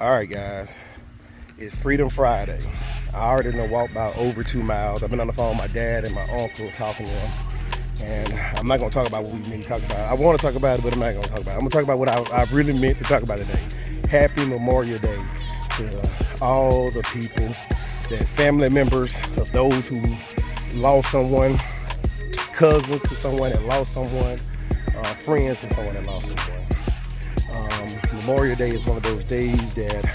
All right, guys, it's Freedom Friday. I already done walked about over 2 miles. I've been on the phone with my dad and my uncle talking to them. And I'm not going to talk about what we need to talk about. I want to talk about it, but I'm not going to talk about it. I'm going to talk about what I really meant to talk about today. Happy Memorial Day to all the people, the family members of those who lost someone, cousins to someone that lost someone, friends to someone that lost someone. Memorial Day is one of those days that,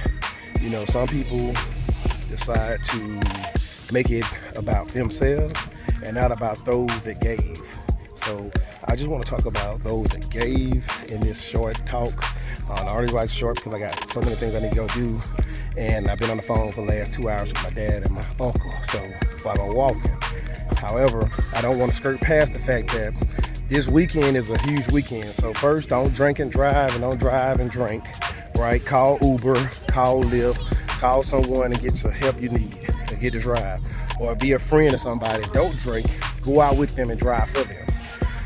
some people decide to make it about themselves and not about those that gave. So I just want to talk about those that gave in this short talk. I already like short because I got so many things I need to go do, and I've been on the phone for the last 2 hours with my dad and my uncle, so while I'm walking. However, I don't want to skirt past the fact that this weekend is a huge weekend. So first, don't drink and drive, and don't drive and drink, right? Call Uber, call Lyft, call someone and get the help you need to get to drive. Or be a friend of somebody. Don't drink, go out with them and drive for them.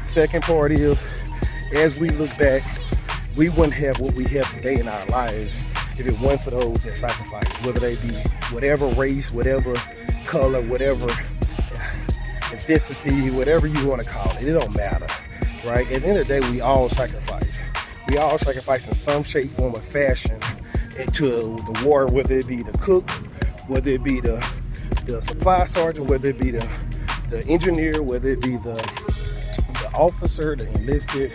Second part is, as we look back, we wouldn't have what we have today in our lives if it weren't for those that sacrificed, whether they be whatever race, whatever color, whatever ethnicity, whatever you want to call it. It don't matter, right? At the end of the day, we all sacrifice. We all sacrifice in some shape, form, or fashion to the war, whether it be the cook, whether it be the supply sergeant, whether it be the engineer, whether it be the officer, the enlisted,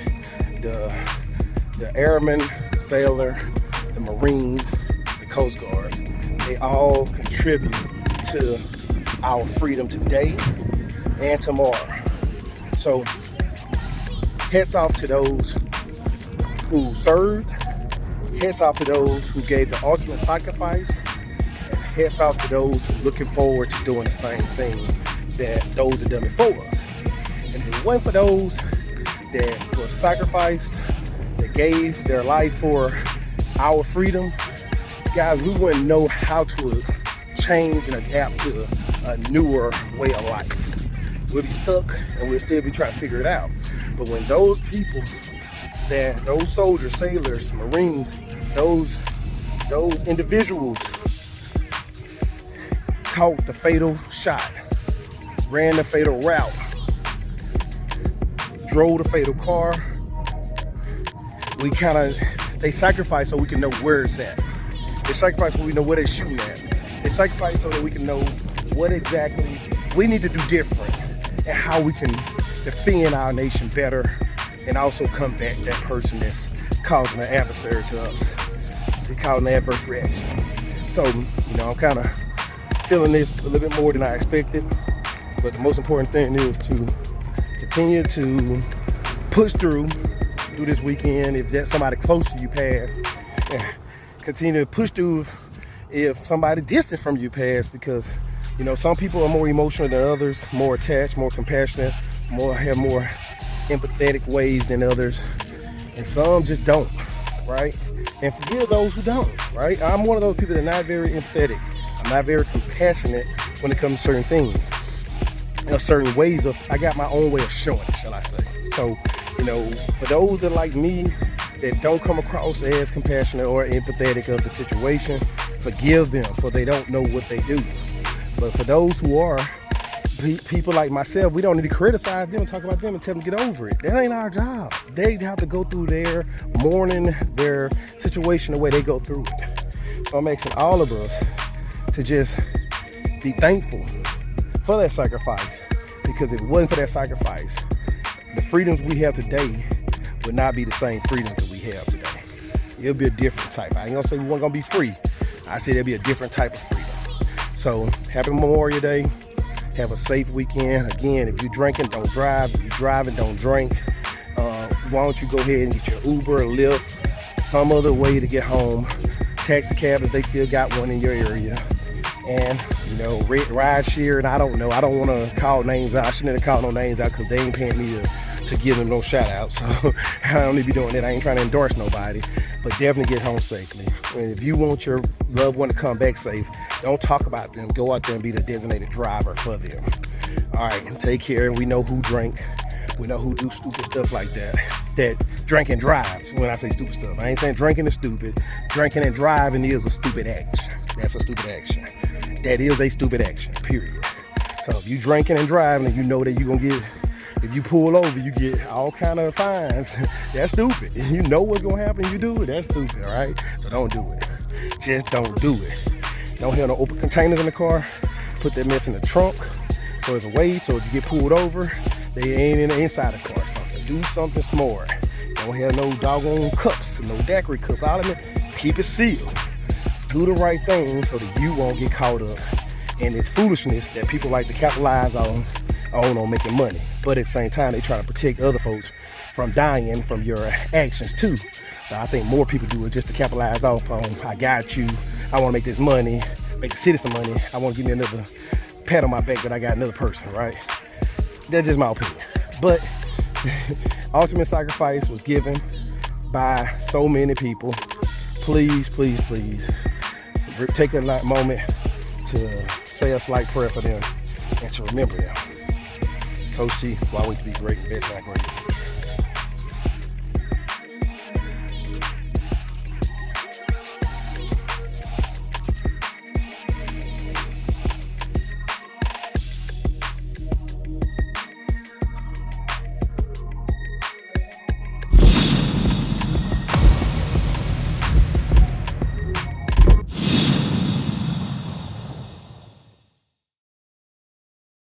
the airman, the sailor, the Marines, the Coast Guard. They all contribute to our freedom today and tomorrow. So hats off to those who served, hats off to those who gave the ultimate sacrifice, and hats off to those who are looking forward to doing the same thing that those that done before us. And if it wasn't for those that were sacrificed, that gave their life for our freedom, guys, we wouldn't know how to change and adapt to a newer way of life. We'll be stuck and we'll still be trying to figure it out. But when those people, those soldiers, sailors, Marines, those individuals caught the fatal shot, ran the fatal route, drove the fatal car, they sacrificed so we can know where it's at. They sacrificed so we know where they're shooting at. They sacrificed so that we can know what exactly we need to do different and how we can defend our nation better and also combat that person that's causing an adversary to us. They're causing an adverse reaction. So, I'm kind of feeling this a little bit more than I expected. But the most important thing is to continue to push through this weekend. If that's somebody close to you pass, continue to push through if somebody distant from you pass, because some people are more emotional than others, more attached, more compassionate, have more empathetic ways than others, and some just don't, right? And forgive those who don't, right? I'm one of those people that are not very empathetic. I'm not very compassionate when it comes to certain things. Certain ways I got my own way of showing it, shall I say. So, for those that like me, that don't come across as compassionate or empathetic of the situation, forgive them, for they don't know what they do. But for those who are people like myself, we don't need to criticize them and talk about them and tell them to get over it. That ain't our job. They have to go through their mourning, their situation the way they go through it. So I'm asking all of us to just be thankful for that sacrifice, because if it wasn't for that sacrifice, the freedoms we have today would not be the same freedoms that we have today. It'll be a different type. I ain't gonna say we weren't gonna be free. I said it'll be a different type of freedom. So happy Memorial Day. Have a safe weekend. Again, if you're drinking, don't drive. If you're driving, don't drink. Why don't you go ahead and get your Uber, Lyft, some other way to get home. Taxi cab if they still got one in your area. And, ride share, and I don't know. I don't want to call names out. I shouldn't have called no names out because they ain't paying me to give them no shout out. So I don't need to be doing that. I ain't trying to endorse nobody. But definitely get home safely. And if you want your loved one to come back safe, don't talk about them. Go out there and be the designated driver for them. All right, take care. We know who drank. We know who do stupid stuff like that. That drink and drive. When I say stupid stuff, I ain't saying drinking is stupid. Drinking and driving is a stupid action. That's a stupid action. That is a stupid action, period. So if you drinking and driving and you know that you're gonna get, if you pull over, you get all kind of fines. That's stupid. If you know what's gonna happen, you do it. That's stupid, all right? So don't do it. Just don't do it. Don't have no open containers in the car. Put that mess in the trunk so it's a weight. So if you get pulled over, they ain't in the inside the car. Something. Do something smart. Don't have no doggone cups, no daiquiri cups. All of it. Keep it sealed. Do the right thing so that you won't get caught up in this foolishness that people like to capitalize on making money. But at the same time, they try to protect other folks from dying from your actions too. So I think more people do it just to capitalize off on, I got you, I want to make this money, make the city some money, I want to give me another pat on my back that I got another person, right? That's just my opinion. But ultimate sacrifice was given by so many people. Please, please, please take a moment to say a slight prayer for them and to remember them. Coach T, why wait to be great? Invest in our great.